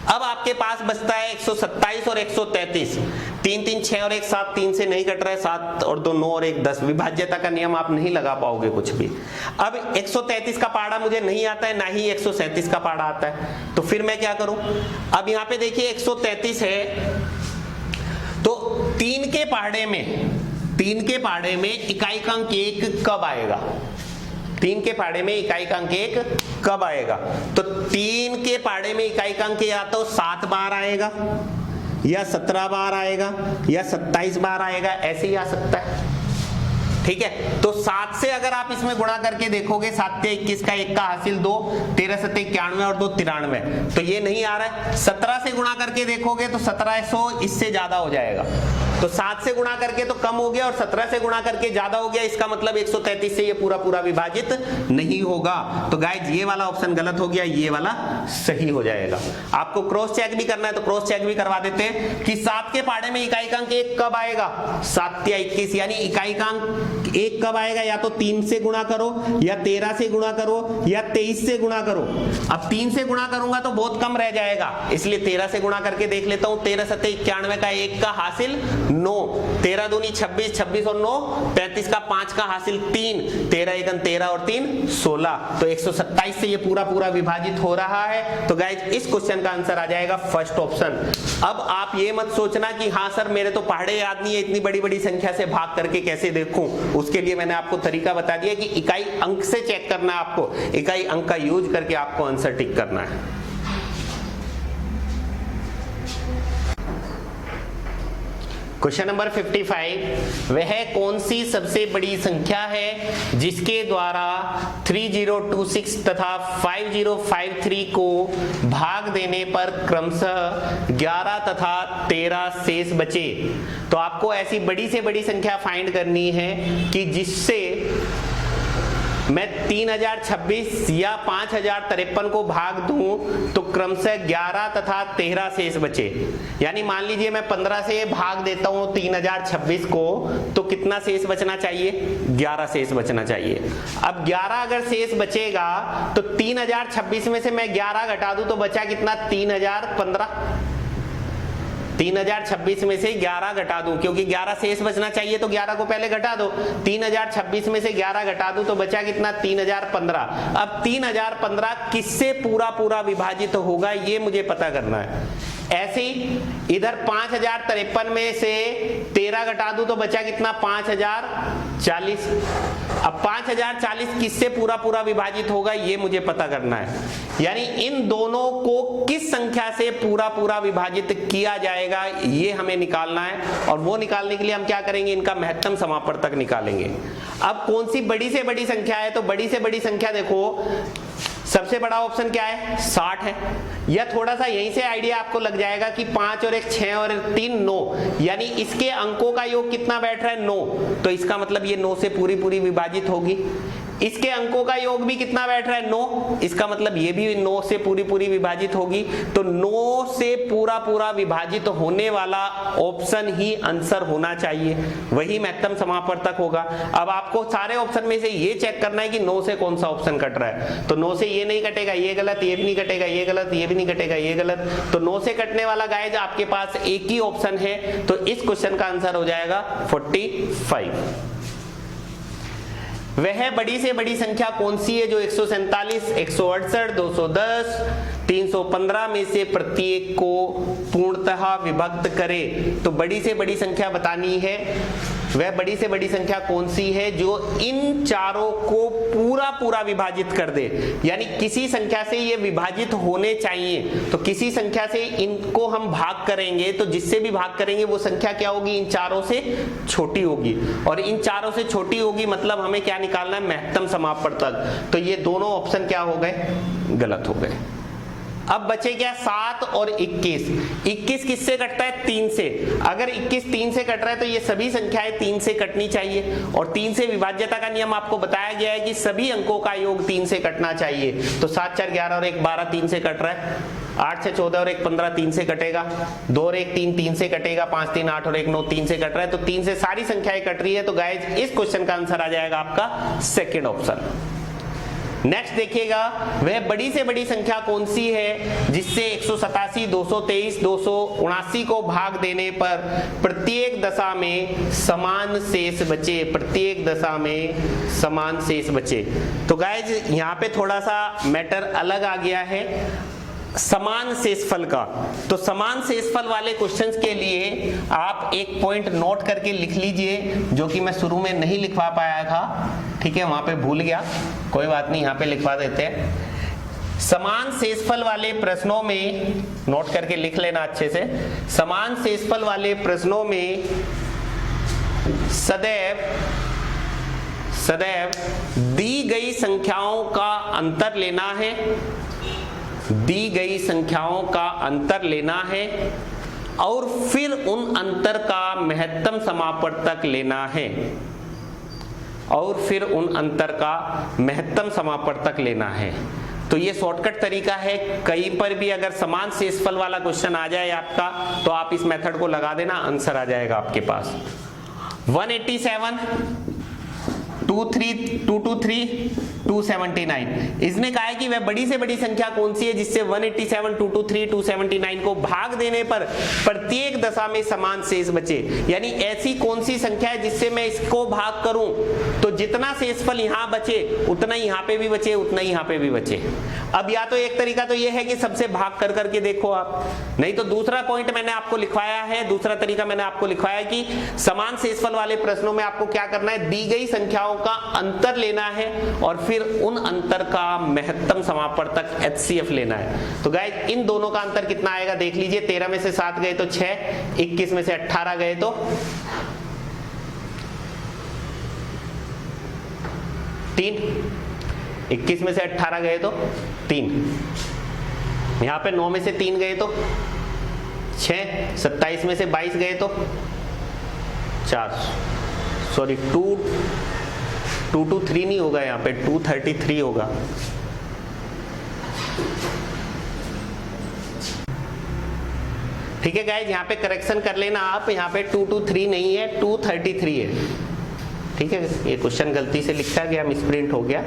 अब आपके पास बचता है 127 और 133, 3 3 6 और 1 7, 3 से नहीं कट रहा है, 7 और 2 9 और 1 10, विभाज्यता का नियम आप नहीं लगा पाओगे कुछ भी। अब 133 का पाड़ा मुझे नहीं आता है, ना ही 137 का पाड़ा आता है, तो फिर मैं क्या करूं। अब यहाँ पे देखिए 133 है तो 3 के पहाड़े में 3 के पहाड़े में इकाईकांक 1 कब आएगा? 3 के पहाड़े में इकाईकांक 1 कब आएगा? तो 3 के पहाड़े में इकाईकांक या तो 7 बार आएगा, या 17 बार आएगा, या 27 बार आएगा, ऐसे ही आ सकता है। ठीक है, तो 7 से अगर आप इसमें गुणा करके देखोगे, 7 के 21 का 1 का हासिल 2, 13 7 91 और 2 93, तो ये नहीं आ रहा है। 17 से गुणा करके देखोगे तो 1700 इससे ज्यादा हो जाएगा। तो 7 से गुणा करके तो कम हो गया और 17 से गुणा करके ज्यादा हो गया, इसका मतलब 133 से ये पूरा पूरा विभाजित नहीं होगा। तो गाइज ये वाला ऑप्शन गलत हो गया, ये वाला सही हो जाएगा। आपको क्रॉस चेक भी करना है तो क्रॉस चेक भी करवा देते हैं कि 7 के पहाड़े में इकाईकांक 1 कब आएगा? 7 या 21, यानी इकाईकांक 1 कब आएगा? या तो 3 से गुणा करो, या 13 से गुणा करो, या 23 से गुणा करो। अब 3 से गुणा करूंगा तो बहुत कम रह जाएगा, इसलिए 13 से गुणा करके देख लेता हूं। 13 7 91 का 1 का हासिल 9, 13 दूनी 26, 26 और 9 35 का 5 का हासिल 3, 13 1 13 और 3 16, तो 127 से ये पूरा पूरा विभाजित हो रहा है। तो गाइज इस क्वेश्चन का आंसर आ जाएगा फर्स्ट ऑप्शन। अब आप ये मत सोचना कि हाँ सर मेरे तो पहाड़े याद नहीं है, इतनी बड़ी बड़ी संख्या से भाग करके कैसे देखूं। उसके लिए मैंने आपको तरीका बता दिया कि इकाई अंक से चेक करना है, आपको इकाई अंक का यूज करके आपको आंसर टिक करना है। क्वेश्चन नंबर 55, वह कौन सी सबसे बड़ी संख्या है जिसके द्वारा 3026 तथा 5053 को भाग देने पर क्रमशः 11 तथा 13 शेष बचे? तो आपको ऐसी बड़ी से बड़ी संख्या फाइंड करनी है कि जिससे मैं 3026 या 5053 को भाग दूं तो क्रमशः 11 तथा 13 शेष बचे। यानी मान लीजिए मैं 15 से भाग देता हूं 3026 को, तो कितना शेष बचना चाहिए? 11 शेष बचना चाहिए। अब 11 अगर शेष बचेगा तो 3026 में से मैं 11 घटा दूं तो बचा कितना? 3015। 3026 में से 11 घटा दूं, क्योंकि 11 शेष बचना चाहिए तो 11 को पहले घटा दो। 3026 में से 11 घटा दूं तो बचा कितना? 3015। अब 3015 किससे पूरा पूरा विभाजित होगा ये मुझे पता करना है। ऐसे ही इधर 5053 में से 13 घटा दूं तो बचा कितना? 5040। अब 5040 किससे पूरा पूरा विभाजित होगा ये मुझे पता करना है। यानी इन दोनों को किस संख्या से पूरा पूरा विभाजित किया जाएगा ये हमें निकालना है, और वो निकालने के लिए हम क्या करेंगे? इनका महत्तम समापवर्तक निकालेंगे। अब कौन सी बड़ी से बड़ी संख्या है? तो बड़ी से बड़ी संख्या देखो, सबसे बड़ा ऑप्शन क्या है? 60 है। या थोड़ा सा यहीं से आइडिया आपको लग जाएगा कि 5 और 1 6 और 3 9, यानी इसके अंकों का योग कितना बैठ रहा है? 9, तो इसका मतलब ये 9 से पूरी पूरी विभाजित होगी। इसके अंकों का योग भी कितना बैठ रहा है? 9, इसका मतलब ये भी 9 से पूरी पूरी विभाजित होगी। तो 9 से पूरा पूरा विभाजित होने वाला ऑप्शन ही आंसर होना चाहिए, वही महत्तम समापवर्तक होगा। अब आपको सारे ऑप्शन में से ये चेक करना है कि 9 से कौन सा ऑप्शन कट रहा है। तो 9 से ये नहीं कटेगा, ये गलत, ये भी नहीं कटेगा, ये गलत, ये भी नहीं कटेगा, ये गलत। तो 9 से कटने वाला गाइज आपके पास एक ही ऑप्शन है, तो इस क्वेश्चन का आंसर हो जाएगा 45। वह बड़ी से बड़ी संख्या कौन सी है जो 147, 168, 210, 315 में से प्रत्येक को पूर्णतः विभक्त करे? तो बड़ी से बड़ी संख्या बतानी है। वह बड़ी से बड़ी संख्या कौन सी है जो इन चारों को पूरा पूरा विभाजित कर दे? यानी किसी संख्या से ये विभाजित होने चाहिए, तो किसी संख्या से इनको हम भाग करेंगे तो जिससे भी भाग करेंगे वो संख्या क्या होगी? इन चारों से छोटी होगी, और इन चारों से छोटी होगी मतलब हमें क्या निकालना है? महत्तम समापवर्तक। तो ये दोनों ऑप्शन क्या हो गए? गलत हो गए। अब बचे क्या? 7 और 21। 21 किससे कटता है? 3 से। अगर 21 3 से कट रहा है तो ये सभी संख्याएं 3 से कटनी चाहिए, और 3 से विभाज्यता का नियम आपको बताया गया है कि सभी अंकों का योग 3 से कटना चाहिए। तो 7 4 11 और 1 12 3 से कट रहा है। 8 6 14 और 1 15 3 से कटेगा। 2 और 1 3 3 से कटेगा। 5 3 8 और 1 9 3 से कट रहा है। तो 3 से सारी संख्याएं कट रही है। तो गाइज इस क्वेश्चन का आंसर आ जाएगा आपका सेकेंड ऑप्शन। नेक्स्ट देखिएगा, वह बड़ी से बड़ी संख्या कौन सी है जिससे 187, 223, 279 को भाग देने पर प्रत्येक दशा में समान शेष बचे? प्रत्येक दशा में समान शेष बचे। तो गाइज यहाँ पे थोड़ा सा मैटर अलग आ गया है। समान शेषफल का। तो समान शेषफल वाले क्वेश्चंस के लिए आप एक पॉइंट नोट करके लिख लीजिए, जो कि मैं शुरू में नहीं लिखवा पाया था, ठीक है, वहां पे भूल गया, कोई बात नहीं, यहां पे लिखवा देते हैं। समान शेषफल वाले प्रश्नों में नोट करके लिख लेना अच्छे से। समान शेषफल वाले प्रश्नों में सदैव दी गई संख्याओं का अंतर लेना है, दी गई संख्याओं का अंतर लेना है और फिर उन अंतर का महत्तम समापवर्तक लेना है, और फिर उन अंतर का महत्तम समापवर्तक लेना है। तो ये शॉर्टकट तरीका है, कहीं पर भी अगर समान शेषफल वाला क्वेश्चन आ जाए आपका तो आप इस मेथड को लगा देना, आंसर आ जाएगा आपके पास। 187, 223, 279। इसने कहा है कि वह बड़ी से बड़ी संख्या कौन सी है जिससे 187, 223, 279 को भाग देने पर प्रत्येक दशा में समान शेष बचे। यानी ऐसी कौन सी संख्या है जिससे मैं इसको भाग करूं तो जितना शेषफल यहां बचे उतना ही यहां पे भी बचे, उतना ही यहां पे भी बचे। अब या तो एक तरीका तो यह है कि सबसे भाग कर करके देखो आप, नहीं तो दूसरा पॉइंट मैंने आपको लिखवाया है, दूसरा तरीका मैंने आपको लिखवाया कि समान शेषफल वाले प्रश्नों में आपको क्या करना है, दी गई संख्याओं का अंतर लेना है और फिर उन अंतर का महत्तम समापवर्तक HCF लेना है। तो गाइस इन दोनों का अंतर कितना आएगा देख लीजिए, 13 में से 7 गए तो 6, 21 में से 18 गए तो 3, 21 में से 18 गए तो 3, यहां पे 9 में से 3 गए तो 6, 27 में से 22 गए तो 4, सॉरी 223 नहीं होगा, यहाँ पे 233 होगा। ठीक है गाइस, यहाँ पे करेक्शन कर लेना आप, यहाँ पे 223 नहीं है, 233 है। ठीक है, ये क्वेश्चन गलती से लिखा गया, मिसप्रिंट हो गया,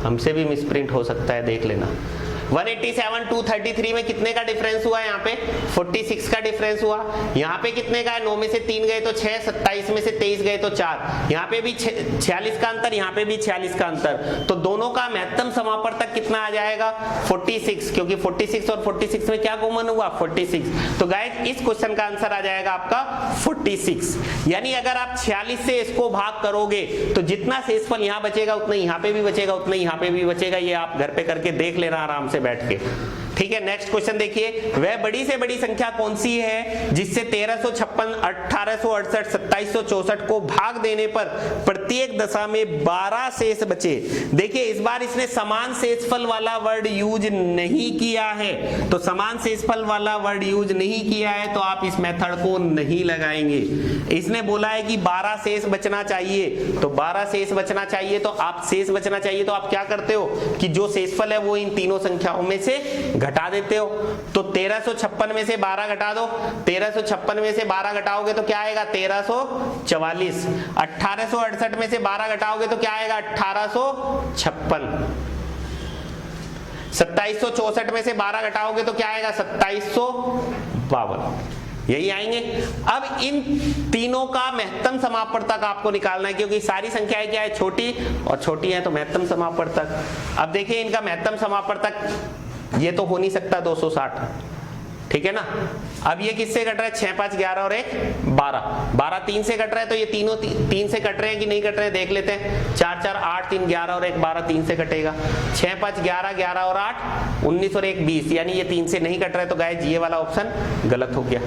हमसे भी मिसप्रिंट हो सकता है, देख लेना। 187, 233 में कितने का डिफरेंस हुआ, यहाँ पे 46 का डिफरेंस हुआ। यहाँ पे कितने का है, 9 में से 3 गए तो 6, 27 में से 23 गए तो 4, यहाँ पे भी 46 का अंतर, यहाँ पे भी 46 का अंतर। तो दोनों का महत्तम समापवर्तक कितना आ जाएगा, 46, क्योंकि 46 और 46 में क्या कॉमन हुआ, 46। तो गाइस इस क्वेश्चन का आंसर आ जाएगा आपका 46। यानी अगर आप 46 से इसको भाग करोगे तो जितना शेषफल यहाँ बचेगा उतना यहाँ पे भी बचेगा, उतना यहाँ पे भी बचेगा। ये आप घर पे करके देख लेना आराम से बैठ के। ठीक है, नेक्स्ट क्वेश्चन देखिए, वह बड़ी से बड़ी संख्या कौन सी है जिससे 1356, 1868, 2764 को भाग देने पर प्रत्येक दशा में 12 शेष बचे। देखिए इस बार इसने समान शेषफल वाला वर्ड यूज नहीं किया है, तो समान शेषफल वाला वर्ड यूज नहीं किया है तो आप इस मेथड को नहीं लगाएंगे। इसने बोला है कि 12 शेष बचना चाहिए, तो 12 शेष बचना चाहिए, तो आप शेष बचना चाहिए तो आप क्या करते हो कि जो शेषफल है वो इन तीनों संख्याओं में से घटा देते हो। तो 1356 में से 12 घटा दो, 1356 में से 12 घटाओगे तो क्या आएगा, 1344। 1868 में से 12 घटाओगे तो क्या आएगा, 1856। 2764 में से 12 घटाओगे तो क्या आएगा, 2752। यही आएंगे। अब इन तीनों का महत्तम समापवर्तक आपको निकालना है, क्योंकि सारी संख्याएं क्या है, छोटी और छोटी है, तो महत्तम समापवर्तक। अब देखिए इनका महत्तम समापवर्तक ये तो हो नहीं सकता 260, ठीक है ना। अब ये किससे कट रहा है, 6, 5, 11 और 1, 12। 12 3 से कट रहा है, तो ये तीनों 3 से कट रहे हैं कि नहीं कट रहे हैं देख लेते हैं। 4, 4, 8, 3, 11 और 1, 12 3 से कटेगा। 6, 5, 11, 11 और 8, 19 और 1, 20, यानी ये 3 से नहीं कट रहा है, तो गाइस ये वाला ऑप्शन गलत हो गया।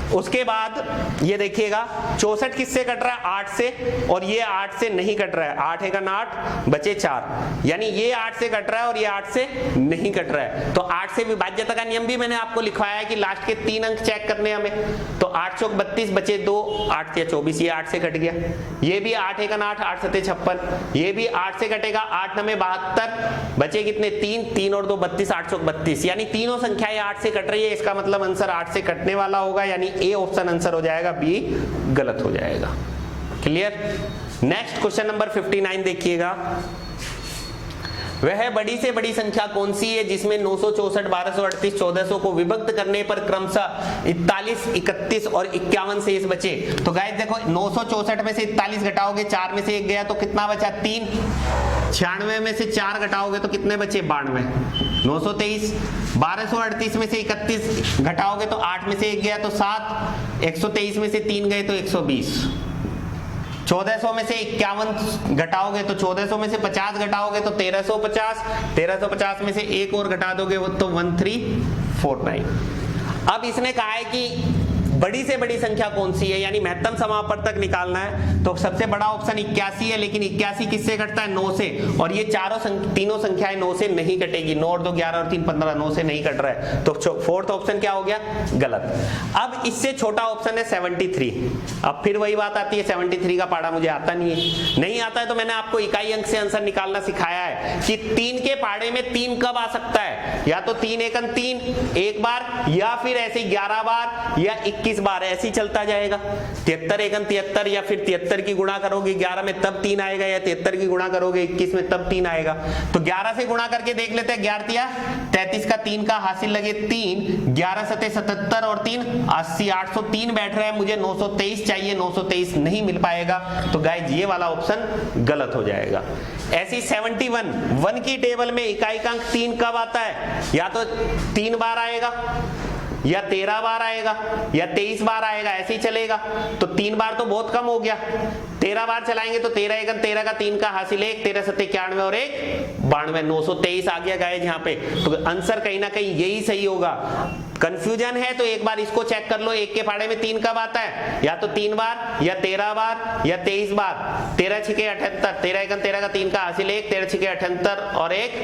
उसके बाद ये देखिएगा 64 किससे कट रहा है, 8 से, और ये 8 से नहीं कट रहा है। 8 है का 8 बचे 4, यानी ये 8 से कट रहा है और ये 8 से नहीं कट रहा है। तो 8 से विभाज्यता का नियम भी मैंने आपको लिखवाया है कि लास्ट के 3 अंक चेक करने हमें। तो 8 चौक 32 बचे 2, 8 से 24, ये 8 से कट गया। ये भी 8 है का 8, 8 7 56, ये भी 8 से कटेगा। 8 9 72, बचे कितने 3, 3 और 2 32, 8 चौक 32, यानी तीनों संख्याएं 8 से कट रही है। इसका मतलब आंसर 8 से कटने वाला होगा, यानी ए ऑप्शन आंसर हो जाएगा, बी गलत हो जाएगा। क्लियर। नेक्स्ट क्वेश्चन नंबर 59 देखिएगा, वह बड़ी से बड़ी संख्या कौन सी है जिसमें 964, 1238, 1400 को विभक्त करने पर क्रमशः 41, 31 और 51 शेष बचे। तो गाइस देखो 964 में से 41 घटाओगे, 4 में से 1 गया तो कितना बचा 3। 96 में से 4 घटाओगे तो कितने बचे 92। 923। 1238 में से 31 घटाओगे तो 8 में से 1 गया तो 7। 123 में से 3 गए तो 120। 1400 में से 51 घटाओगे तो 1400 में से 50 घटाओगे तो 1350। 1350 में से एक और घटा दोगे वो तो 1349। अब इसने कहा है कि बड़ी से बड़ी संख्या कौन सी है, यानी महत्तम समापवर्तक निकालना है। तो सबसे बड़ा ऑप्शन 81 है, लेकिन 81 किससे कटता है? 9 से। और ये तीनों संख्याएं 9 से नहीं कटेगी। 9 और 2 11 और 3 15, 9 से नहीं कट रहा है। तो फोर्थ ऑप्शन क्या हो गया? गलत। अब इससे छोटा ऑप्शन है 73। अब फिर वही बात आती है, 73 का पहाड़ा मुझे आता नहीं है। नहीं आता है तो मैंने आपको इकाई अंक से आंसर निकालना सिखाया है कि 3 के पहाड़े में 3 कब आ सकता है? या तो 3 एकम 3 एक बार, या फिर ऐसे 11 बार, या 21 बार, ऐसे ही चलता जाएगा। 73 एकम 73, या फिर 73 की गुणा करोगे 11 में तब 3 आएगा, या 73 की गुणा करोगे 21 में तब 3 आएगा। तो 11 से गुणा करके देख लेते हैं। 11 तिया 33 का 3 का हासिल लगे 3, 11 सते 77 और 3 80, 803 बैठ रहा है। मुझे 923 चाहिए, 923 नहीं मिल पाएगा। तो गाइस ये वाला ऑप्शन गलत हो जाएगा। ऐसी 71 1 की टेबल में इकाई का अंक 3 कब आता है? या तो 3 बार आएगा, या 13 बार आएगा, या 23 बार आएगा, ऐसे ही चलेगा। तो 3 बार तो बहुत कम हो गया। 13 बार चलाएंगे तो 13 एकम 13 का 3 का हासिल 1, 13 सत्ते 91 और 1 92, 923 आ गया गाइस यहाँ पे। तो आंसर कहीं ना कहीं यही सही होगा। कंफ्यूजन है तो एक बार इसको चेक कर लो, एक के पहाड़े में 3 कब आता है? या तो 3 बार, या 13 बार, या 23 बार। 13 छिके 78, 13 एकम 13 का 3 का हासिल 1, 13 छिके 78 और 1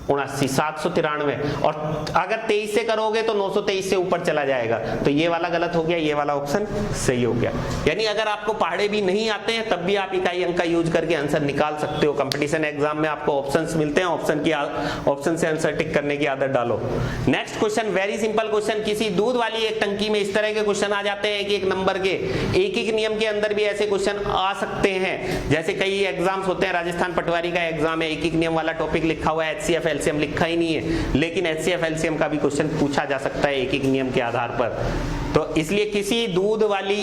79, 793। और अगर 23 से करोगे तो 923 से ऊपर चला जाएगा। तो ये वाला गलत हो गया, ये वाला ऑप्शन सही हो गया। यानी अगर आपको पहाड़े भी नहीं आते हैं तब भी आप इकाई अंक का यूज करके आंसर निकाल सकते हो। कंपटीशन एग्जाम में आपको ऑप्शंस मिलते हैं, ऑप्शन से आंसर टिक करने की आदत डालो। Next question, very simple question. किसी दूध वाली एक टंकी में इस तरह के क्वेश्चन आ जाते हैं कि एक नंबर के, एक नियम के अंदर भी ऐसे क्वेश्चन आ सकते हैं। जैसे कई एग्जाम्स होते हैं, राजस्थान पटवारी का एग्जाम है, एक नियम वाला टॉपिक लिखा हुआ है, HCF LCM लिखा ही नहीं है, लेकिन HCF LCM का भी क्वेश्चन पूछा जा सकता है एक नियम के आधार पर। तो इसलिए किसी दूध वाली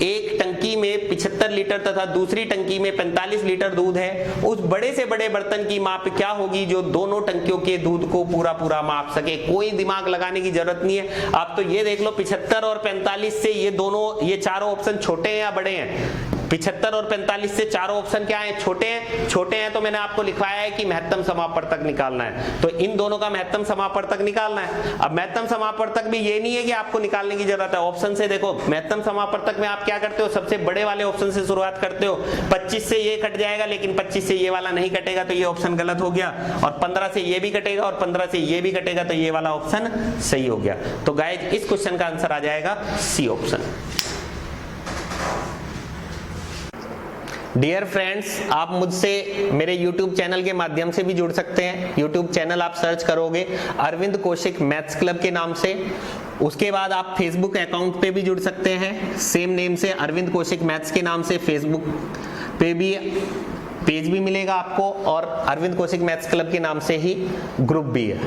एक टंकी में 75 लीटर तथा दूसरी टंकी में 45 लीटर दूध है, उस बड़े से बड़े बर्तन की माप क्या होगी जो दोनों टंकियों के दूध को पूरा माप सके? कोई दिमाग लगाने की जरूरत नहीं है। आप तो ये देख लो 75 और 45 से ये चारों ऑप्शन छोटे हैं या बड़े हैं? 75 और 45 से चारों ऑप्शन क्या है? छोटे हैं। छोटे हैं तो मैंने आपको लिखवाया है कि महत्तम समापवर्तक निकालना है। तो इन दोनों का महत्तम समापवर्तक निकालना है। अब महत्तम समापवर्तक भी ये नहीं है कि आपको निकालने की जरूरत है, ऑप्शन से देखो। महत्तम समापवर्तक में आप क्या करते हो? सबसे बड़े वाले ऑप्शन से शुरुआत करते हो। 25 से ये कट जाएगा, लेकिन 25 से ये वाला नहीं कटेगा, तो ये ऑप्शन गलत हो गया। और 15 से ये भी कटेगा और 15 से ये भी कटेगा, तो ये वाला ऑप्शन सही हो गया। तो गाइस इस क्वेश्चन का आंसर आ जाएगा सी ऑप्शन। डियर फ्रेंड्स, आप मुझसे मेरे YouTube चैनल के माध्यम से भी जुड़ सकते हैं। YouTube चैनल आप सर्च करोगे अरविंद कौशिक मैथ्स क्लब के नाम से। उसके बाद आप Facebook अकाउंट पे भी जुड़ सकते हैं, सेम नेम से अरविंद कौशिक मैथ्स के नाम से। Facebook पे भी पेज भी मिलेगा आपको, और अरविंद कौशिक मैथ्स क्लब के नाम से ही ग्रुप भी है।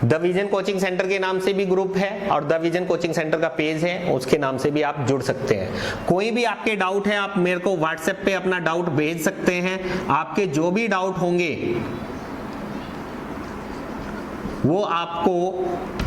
द विजन कोचिंग सेंटर के नाम से भी ग्रुप है, और द विजन कोचिंग सेंटर का पेज है, उसके नाम से भी आप जुड़ सकते हैं। कोई भी आपके डाउट है, आप मेरे को व्हाट्सएप पे अपना डाउट भेज सकते हैं। आपके जो भी डाउट होंगे वो आपको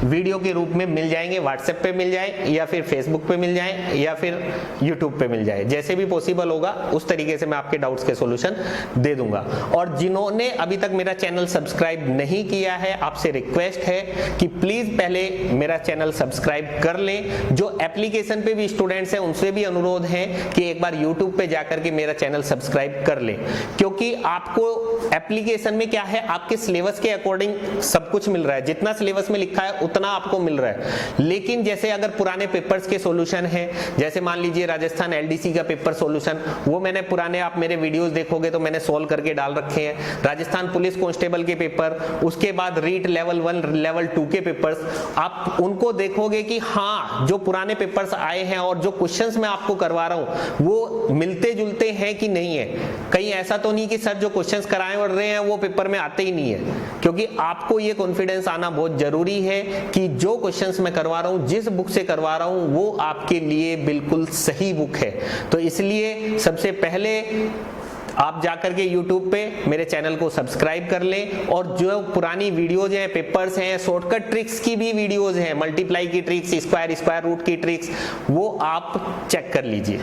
वीडियो के रूप में मिल जाएंगे। व्हाट्सएप पे मिल जाए, या फिर फेसबुक पे मिल जाए, या फिर यूट्यूब पे मिल जाए। जैसे भी पॉसिबल होगा उस तरीके से मैं आपके डाउट्स के सॉल्यूशन दे दूंगा। और जिन्होंने अभी तक मेरा चैनल सब्सक्राइब नहीं किया है, आपसे रिक्वेस्ट है कि प्लीज पहले मेरा चैनल सब्सक्राइब कर लें। जो एप्लीकेशन पे भी स्टूडेंट्स हैं उनसे भी अनुरोध है कि एक बार यूट्यूब पे जाकर के मेरा चैनल सब्सक्राइब कर लें, क्योंकि आपको एप्लीकेशन में क्या है, आपके सिलेबस के अकॉर्डिंग सब कुछ मिल रहा है। जितना सिलेबस में लिखा है उतना आपको मिल रहा है। लेकिन जैसे अगर पुराने पेपर्स के सॉल्यूशन है, जैसे मान लीजिए राजस्थान LDC का पेपर सॉल्यूशन, वो मैंने पुराने, आप मेरे वीडियोस देखोगे तो मैंने सॉल्व करके डाल रखे हैं। राजस्थान पुलिस कांस्टेबल के पेपर, उसके बाद रीट लेवल 1 लेवल 2 के पेपर्स, आप उनको देखोगे कि हाँ जो पुराने पेपर्स आए हैं और जो क्वेश्चंस मैं आपको करवा रहा हूं वो मिलते जुलते हैं कि नहीं है। कहीं ऐसा तो नहीं कि सर जो क्वेश्चंस कराए और रहे हैं वो पेपर में आते ही नहीं है, क्योंकि आपको ये कॉन्फिडेंस आना बहुत जरूरी है कि जो क्वेश्चंस मैं करवा रहा हूं, जिस बुक से करवा रहा हूं, वो आपके लिए बिल्कुल सही बुक है। तो इसलिए सबसे पहले आप जाकर के YouTube पे मेरे चैनल को सब्सक्राइब कर लें, और जो पुरानी वीडियोज हैं, पेपर्स हैं, शॉर्टकट ट्रिक्स की भी वीडियोज हैं, मल्टीप्लाई की ट्रिक्स, स्क्वायर रूट की ट्रिक्स, वो आप चेक कर लीजिए।